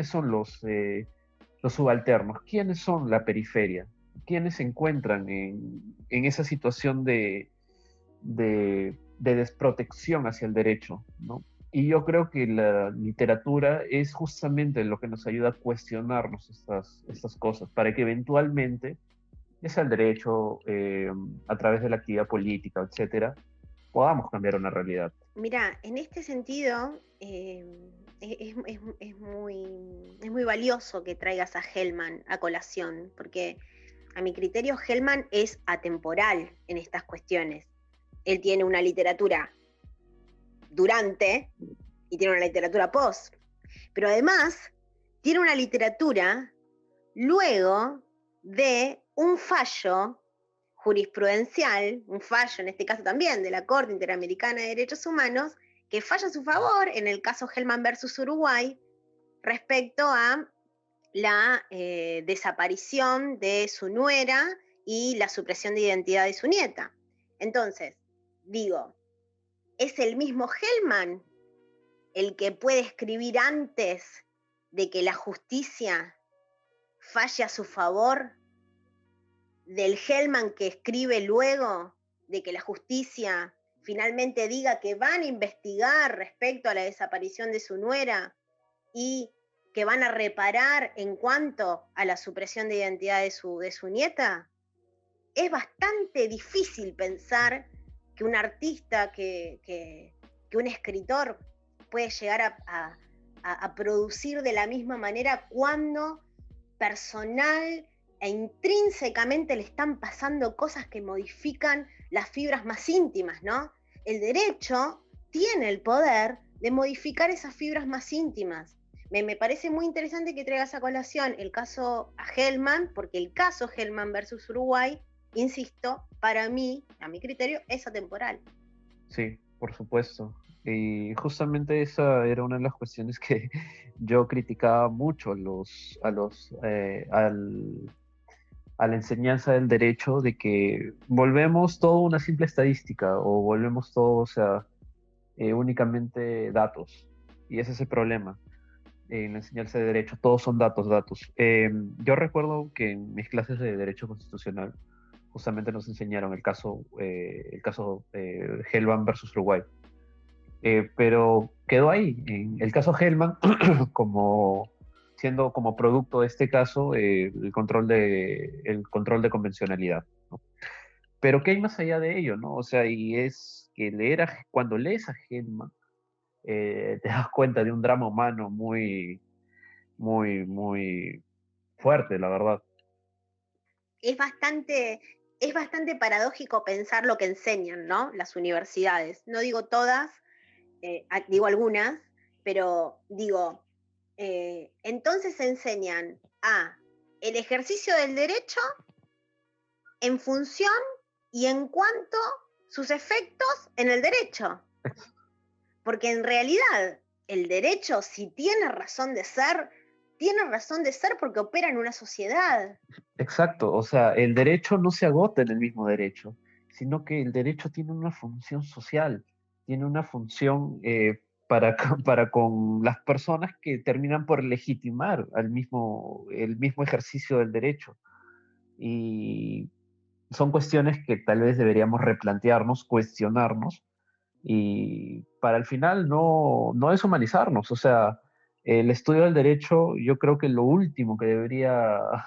son los subalternos, quiénes son la periferia, quiénes se encuentran en esa situación de desprotección hacia el derecho, ¿no? Y yo creo que la literatura es justamente lo que nos ayuda a cuestionarnos estas cosas, para que eventualmente, ya sea el derecho, a través de la actividad política, etcétera, podamos cambiar una realidad. Mira, en este sentido, es muy valioso que traigas a Hellman a colación, porque a mi criterio Hellman es atemporal en estas cuestiones. Él tiene una literatura durante y tiene una literatura post, pero además tiene una literatura luego de un fallo jurisprudencial, un fallo en este caso también de la Corte Interamericana de Derechos Humanos, que falla a su favor en el caso Hellman versus Uruguay respecto a la desaparición de su nuera y la supresión de identidad de su nieta. Entonces, digo, ¿es el mismo Hellman el que puede escribir antes de que la justicia falle a su favor del Hellman que escribe luego de que la justicia finalmente diga que van a investigar respecto a la desaparición de su nuera y que van a reparar en cuanto a la supresión de identidad de su nieta? Es bastante difícil pensar que un artista, que un escritor puede llegar a producir de la misma manera cuando personal e intrínsecamente le están pasando cosas que modifican las fibras más íntimas, ¿no? El derecho tiene el poder de modificar esas fibras más íntimas. Me parece muy interesante que traigas a colación el caso a Hellman, porque el caso Hellman versus Uruguay, insisto, para mí, a mi criterio, es atemporal. Sí, por supuesto. Y justamente esa era una de las cuestiones que yo criticaba mucho a la enseñanza del derecho, de que volvemos todo una simple estadística o volvemos todo, o sea, únicamente datos. Y ese es el problema en la enseñanza de derecho. Todos son datos, datos. Yo recuerdo que en mis clases de derecho constitucional justamente nos enseñaron el caso Hellman versus Uruguay. Pero quedó ahí, en el caso Hellman, como siendo como producto de este caso el control de convencionalidad, ¿no? Pero ¿qué hay más allá de ello, no? O sea, y es que cuando lees a Hellman, te das cuenta de un drama humano muy, muy, muy fuerte, la verdad. Es bastante paradójico pensar lo que enseñan, ¿no? Las universidades. No digo todas, digo algunas, pero digo, entonces enseñan a el ejercicio del derecho en función y en cuanto sus efectos en el derecho. Porque en realidad el derecho, si tiene razón de ser porque opera en una sociedad. Exacto, o sea, el derecho no se agota en el mismo derecho, sino que el derecho tiene una función social, tiene una función para con las personas que terminan por legitimar el mismo ejercicio del derecho. Y son cuestiones que tal vez deberíamos replantearnos, cuestionarnos, y para el final no deshumanizarnos. O sea, el estudio del derecho, yo creo que lo último que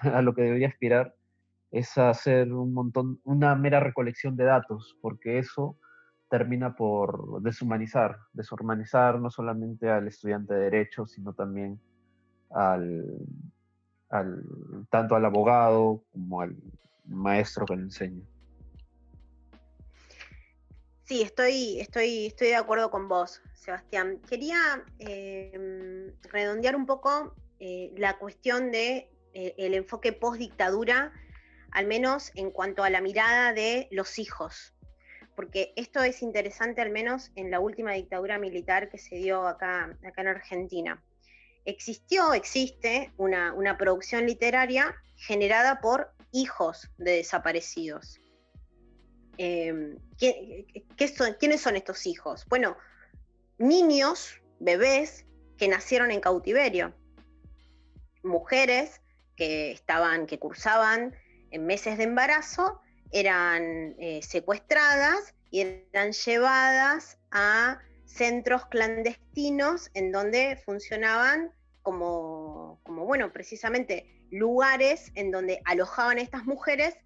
a lo que debería aspirar es hacer una mera recolección de datos, porque eso termina por deshumanizar no solamente al estudiante de derecho, sino también al, tanto al abogado como al maestro que le enseña. Sí, estoy de acuerdo con vos, Sebastián. Quería redondear un poco la cuestión de el enfoque post-dictadura, al menos en cuanto a la mirada de los hijos, porque esto es interesante al menos en la última dictadura militar que se dio acá en Argentina. Existe una producción literaria generada por hijos de desaparecidos. ¿Quiénes son estos hijos? Bueno, niños, bebés que nacieron en cautiverio, mujeres que cursaban en meses de embarazo, eran secuestradas y eran llevadas a centros clandestinos en donde funcionaban como bueno, precisamente lugares en donde alojaban a estas mujeres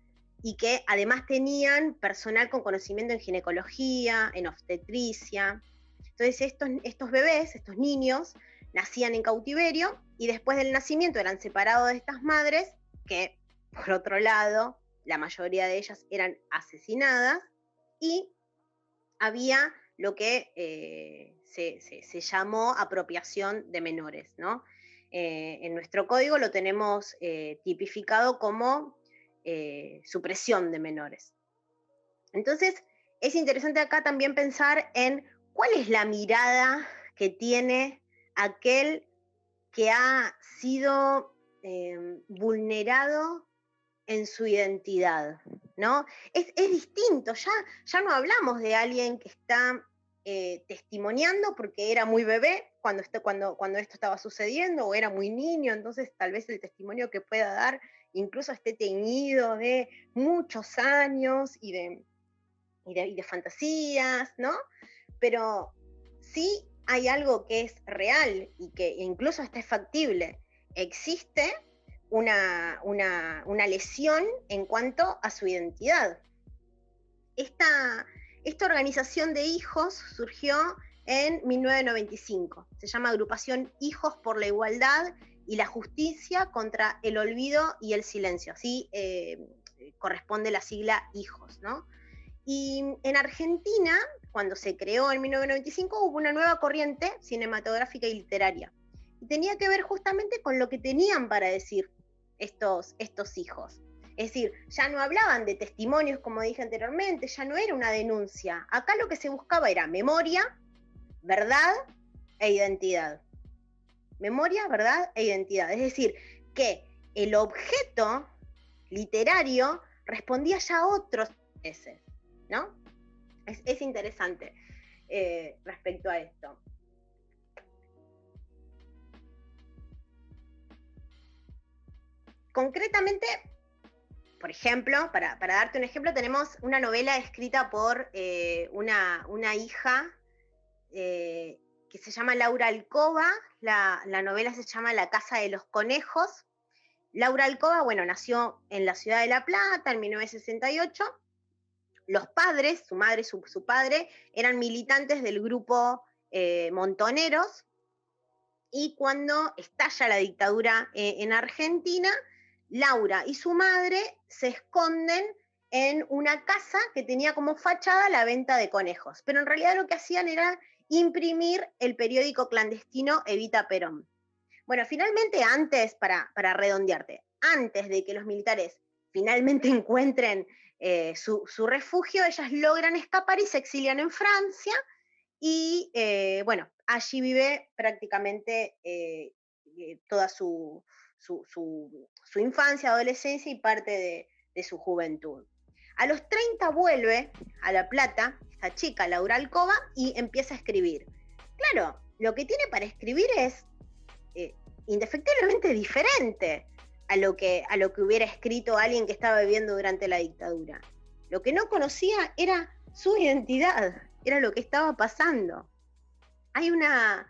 y que además tenían personal con conocimiento en ginecología, en obstetricia. Entonces estos bebés, estos niños, nacían en cautiverio y después del nacimiento eran separados de estas madres, que por otro lado, la mayoría de ellas eran asesinadas, y había lo que se llamó apropiación de menores, ¿no? En nuestro código lo tenemos tipificado como supresión de menores. Entonces, es interesante acá también pensar en cuál es la mirada que tiene aquel que ha sido vulnerado en su identidad, ¿no? Es distinto, ya no hablamos de alguien que está testimoniando porque era muy bebé cuando esto estaba sucediendo, o era muy niño, entonces tal vez el testimonio que pueda dar incluso esté teñido de muchos años y de fantasías, ¿no? Pero sí hay algo que es real y que incluso hasta es factible. Existe una lesión en cuanto a su identidad. Esta organización de hijos surgió en 1995. Se llama Agrupación Hijos por la Igualdad y la Justicia contra el Olvido y el Silencio. Así corresponde la sigla HIJOS, ¿no? Y en Argentina, cuando se creó en 1995, hubo una nueva corriente cinematográfica y literaria. Y tenía que ver justamente con lo que tenían para decir estos hijos. Es decir, ya no hablaban de testimonios, como dije anteriormente, ya no era una denuncia. Acá lo que se buscaba era memoria, verdad e identidad. Memoria, verdad e identidad. Es decir, que el objeto literario respondía ya a otros intereses, ¿no? Es interesante respecto a esto. Concretamente, por ejemplo, para darte un ejemplo, tenemos una novela escrita por una hija que se llama Laura Alcoba. La novela se llama La Casa de los Conejos. Laura Alcoba, bueno, nació en la ciudad de La Plata en 1968. Los padres, su madre y su padre, eran militantes del grupo Montoneros, y cuando estalla la dictadura en Argentina, Laura y su madre se esconden en una casa que tenía como fachada la venta de conejos, pero en realidad lo que hacían era imprimir el periódico clandestino Evita Perón. Bueno, finalmente para redondearte, antes de que los militares finalmente encuentren su refugio, ellas logran escapar y se exilian en Francia, y bueno, allí vive prácticamente toda su infancia, adolescencia y parte de su juventud. A los 30 vuelve a La Plata, esta chica, Laura Alcoba, y empieza a escribir. Claro, lo que tiene para escribir es indefectiblemente diferente a lo que hubiera escrito alguien que estaba viviendo durante la dictadura. Lo que no conocía era su identidad, era lo que estaba pasando. Hay una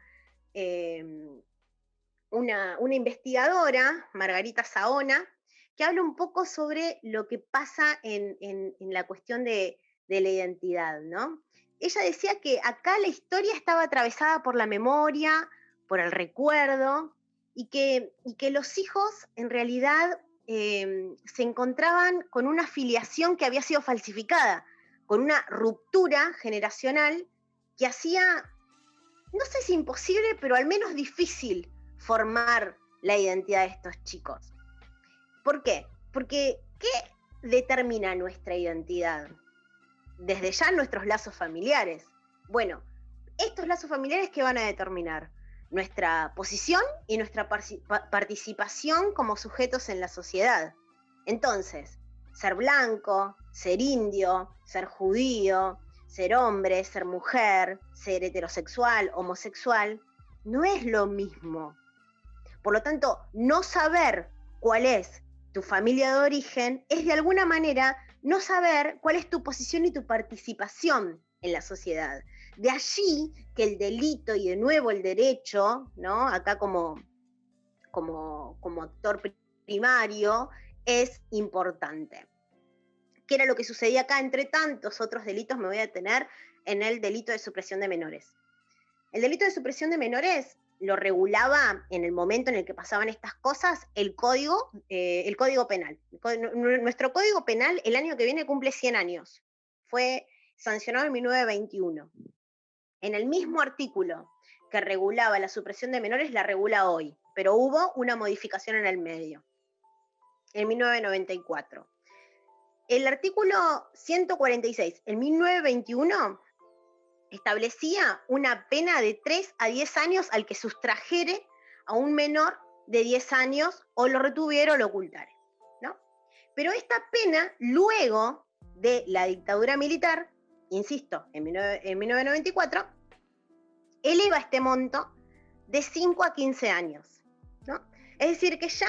investigadora, Margarita Saona, que habla un poco sobre lo que pasa en la cuestión de la identidad, ¿no? Ella decía que acá la historia estaba atravesada por la memoria, por el recuerdo, y que los hijos en realidad se encontraban con una filiación que había sido falsificada, con una ruptura generacional que hacía, no sé si imposible, pero al menos difícil formar la identidad de estos chicos. ¿Por qué? Porque ¿qué determina nuestra identidad? Desde ya nuestros lazos familiares. Bueno, estos lazos familiares, ¿qué van a determinar? Nuestra posición y nuestra participación como sujetos en la sociedad. Entonces, ser blanco, ser indio, ser judío, ser hombre, ser mujer, ser heterosexual, homosexual, no es lo mismo. Por lo tanto, no saber cuál es tu familia de origen es de alguna manera no saber cuál es tu posición y tu participación en la sociedad. De allí que el delito y de nuevo el derecho, ¿no? Acá como actor primario, es importante. ¿Qué era lo que sucedía acá? Entre tantos otros delitos me voy a detener en el delito de supresión de menores. El delito de supresión de menores lo regulaba en el momento en el que pasaban estas cosas el código penal. Nuestro código penal el año que viene cumple 100 años. Fue sancionado en 1921. En el mismo artículo que regulaba la supresión de menores la regula hoy, pero hubo una modificación en el medio, en 1994. El artículo 146, en 1921, establecía una pena de 3 a 10 años al que sustrajere a un menor de 10 años o lo retuviera o lo ocultara, ¿no? Pero esta pena, luego de la dictadura militar, insisto, en 1994, eleva este monto de 5 a 15 años, ¿no? Es decir, que ya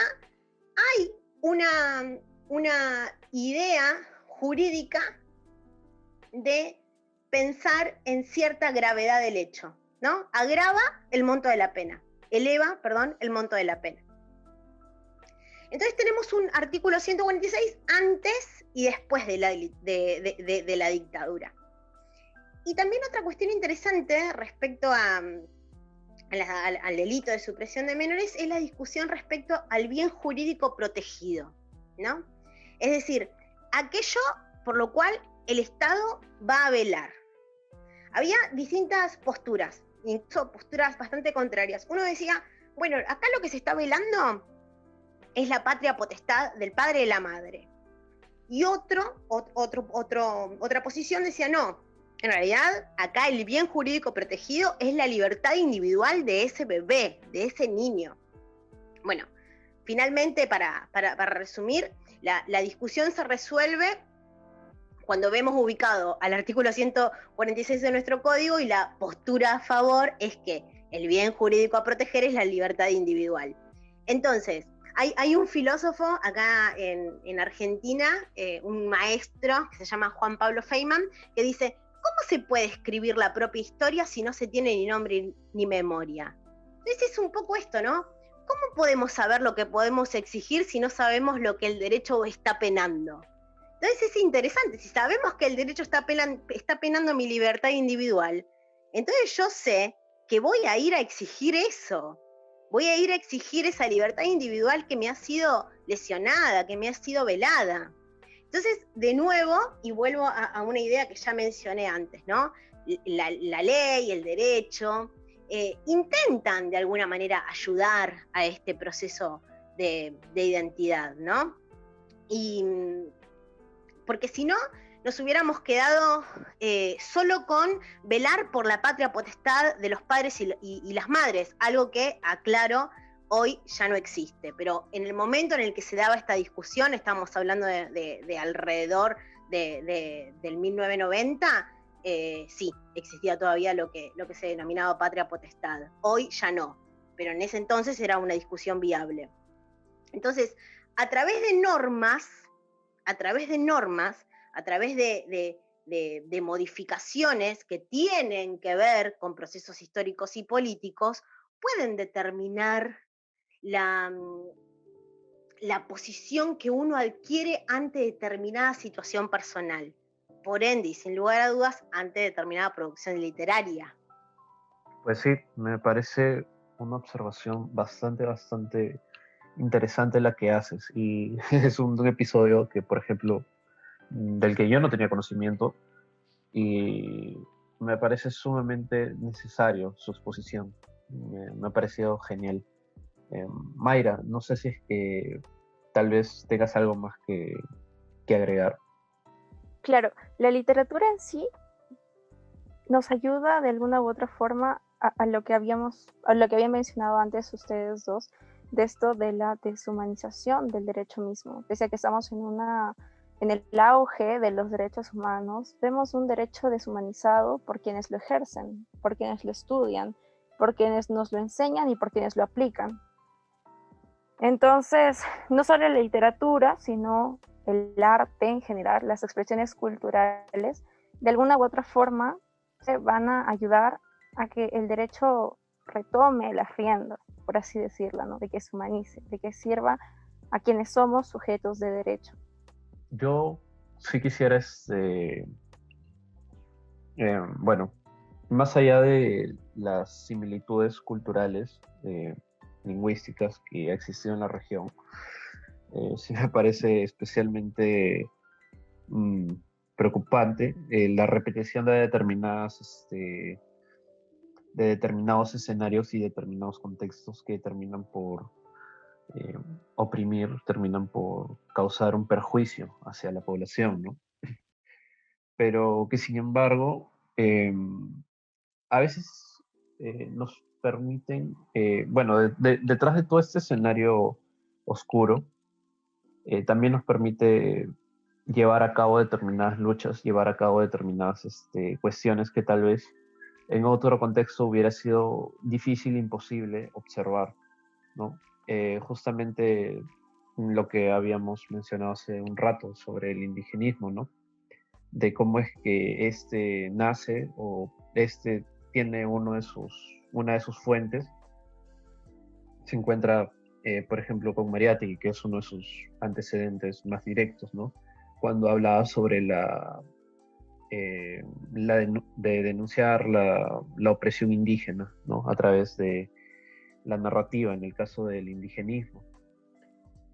hay una idea jurídica de pensar en cierta gravedad del hecho, ¿no? Agrava el monto de la pena, eleva, el monto de la pena. Entonces tenemos un artículo 146 antes y después de la dictadura. Y también otra cuestión interesante respecto al delito de supresión de menores es la discusión respecto al bien jurídico protegido, ¿no? Es decir, aquello por lo cual el Estado va a velar. Había distintas posturas, incluso posturas bastante contrarias. Uno decía, bueno, acá lo que se está velando es la patria potestad del padre y de la madre. Y otra posición decía, no, En realidad, acá el bien jurídico protegido es la libertad individual de ese bebé, de ese niño. Bueno, finalmente, para resumir, la discusión se resuelve cuando vemos ubicado al artículo 146 de nuestro código, y la postura a favor es que el bien jurídico a proteger es la libertad individual. Entonces, hay un filósofo acá en Argentina, un maestro que se llama Juan Pablo Feynman, que dice: ¿cómo se puede escribir la propia historia si no se tiene ni nombre ni memoria? Entonces es un poco esto, ¿no? ¿Cómo podemos saber lo que podemos exigir si no sabemos lo que el derecho está penando? Entonces es interesante, si sabemos que el derecho está penando mi libertad individual, entonces yo sé que voy a ir a exigir eso, voy a ir a exigir esa libertad individual que me ha sido lesionada, que me ha sido velada. Entonces, de nuevo, y vuelvo a una idea que ya mencioné antes, ¿no? La ley, el derecho, intentan de alguna manera ayudar a este proceso de identidad, ¿no? Y porque si no, nos hubiéramos quedado solo con velar por la patria potestad de los padres y las madres, algo que, aclaro, hoy ya no existe. Pero en el momento en el que se daba esta discusión, estamos hablando de alrededor del 1990, sí, existía todavía lo que se denominaba patria potestad. Hoy ya no, pero en ese entonces era una discusión viable. Entonces, a través de normas, a través de modificaciones que tienen que ver con procesos históricos y políticos, pueden determinar la posición que uno adquiere ante determinada situación personal. Por ende, y sin lugar a dudas, ante determinada producción literaria. Pues sí, me parece una observación bastante interesante la que haces, y es un episodio que, por ejemplo, del que yo no tenía conocimiento, y me parece sumamente necesario su exposición. Me ha parecido genial. Mayra, no sé si es que tal vez tengas algo más que agregar. Claro, la literatura en sí nos ayuda de alguna u otra forma a lo que habían mencionado antes ustedes dos, de esto de la deshumanización del derecho mismo. Pese a que estamos en el auge de los derechos humanos, vemos un derecho deshumanizado por quienes lo ejercen, por quienes lo estudian, por quienes nos lo enseñan y por quienes lo aplican. Entonces, no solo la literatura, sino el arte en general, las expresiones culturales, de alguna u otra forma van a ayudar a que el derecho retome las riendas, por así decirlo, ¿no? De que se humanice, de que sirva a quienes somos sujetos de derecho. Yo sí quisiera, bueno, más allá de las similitudes culturales, lingüísticas que existen en la región, sí me parece especialmente preocupante la repetición de determinados escenarios y determinados contextos que terminan por oprimir, terminan por causar un perjuicio hacia la población, ¿no? Pero que sin embargo a veces nos permiten, bueno, detrás de todo este escenario oscuro, también nos permite llevar a cabo determinadas luchas, llevar a cabo determinadas cuestiones que tal vez en otro contexto hubiera sido difícil, imposible observar, ¿no? Justamente lo que habíamos mencionado hace un rato sobre el indigenismo, ¿no? De cómo es que nace o tiene una de sus fuentes. Se encuentra, por ejemplo, con Mariátegui, que es uno de sus antecedentes más directos, ¿no? Cuando hablaba sobre de denunciar la opresión indígena, ¿no? A través de la narrativa, en el caso del indigenismo.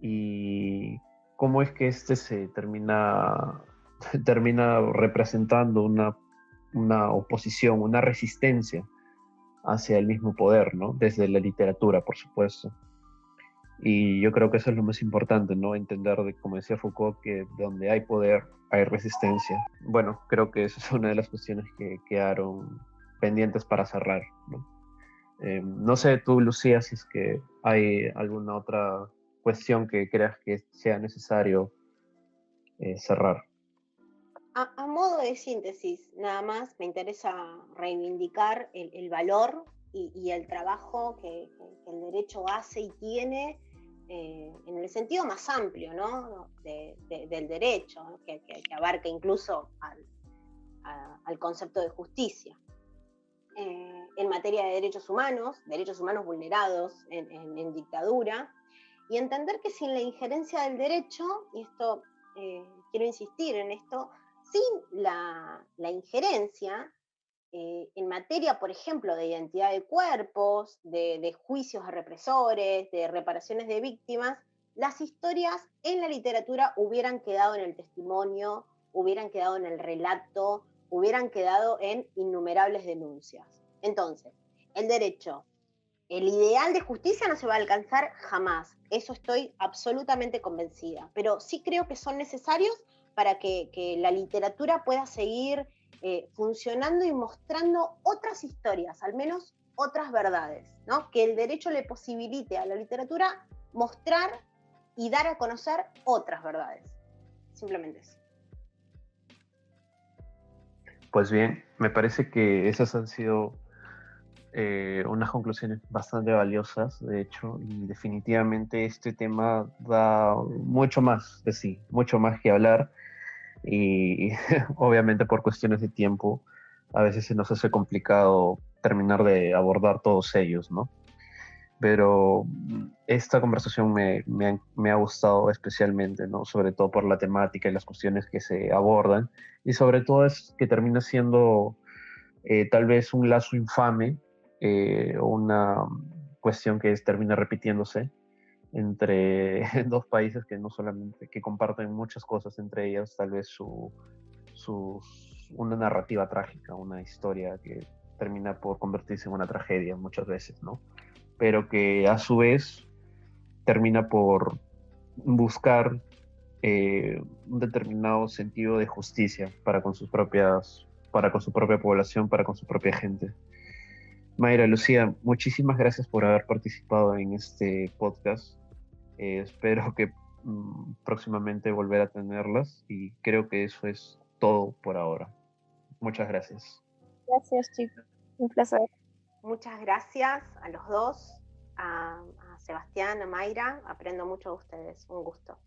Y cómo es que se termina representando una oposición, una resistencia hacia el mismo poder, ¿no? Desde la literatura, por supuesto. Y yo creo que eso es lo más importante, ¿no? Entender, como decía Foucault, que donde hay poder hay resistencia. Bueno, creo que esa es una de las cuestiones que quedaron pendientes para cerrar, ¿no? No sé tú, Lucía, si es que hay alguna otra cuestión que creas que sea necesario cerrar. A modo de síntesis, nada más me interesa reivindicar el valor y el trabajo que el derecho hace y tiene en el sentido más amplio, ¿no? Del derecho, ¿no? que abarca incluso al concepto de justicia. En materia de derechos humanos vulnerados en dictadura, y entender que sin la injerencia del derecho, y esto quiero insistir en esto, sin la injerencia en materia, por ejemplo, de identidad de cuerpos, de juicios a represores, de reparaciones de víctimas, las historias en la literatura hubieran quedado en el testimonio, hubieran quedado en el relato, hubieran quedado en innumerables denuncias. Entonces, el derecho, el ideal de justicia no se va a alcanzar jamás, eso estoy absolutamente convencida, pero sí creo que son necesarios para que la literatura pueda seguir funcionando y mostrando otras historias, al menos otras verdades, ¿no? Que el derecho le posibilite a la literatura mostrar y dar a conocer otras verdades. Simplemente eso. Pues bien, me parece que esas han sido unas conclusiones bastante valiosas, de hecho, y definitivamente este tema da mucho más de sí, mucho más que hablar, y obviamente por cuestiones de tiempo a veces se nos hace complicado terminar de abordar todos ellos, ¿no? Pero esta conversación me ha gustado especialmente, ¿no? Sobre todo por la temática y las cuestiones que se abordan, y sobre todo es que termina siendo tal vez un lazo infame o una cuestión que termina repitiéndose entre dos países que no solamente, que comparten muchas cosas, entre ellas tal vez una narrativa trágica, una historia que termina por convertirse en una tragedia muchas veces, ¿no? Pero que a su vez termina por buscar un determinado sentido de justicia para con su propia población, para con su propia gente. Mayra, Lucía, muchísimas gracias por haber participado en este podcast. Espero que próximamente volver a tenerlas y creo que eso es todo por ahora. Muchas gracias. Gracias, chicos. Un placer. Muchas gracias a los dos, a Sebastián, a Mayra, aprendo mucho de ustedes, un gusto.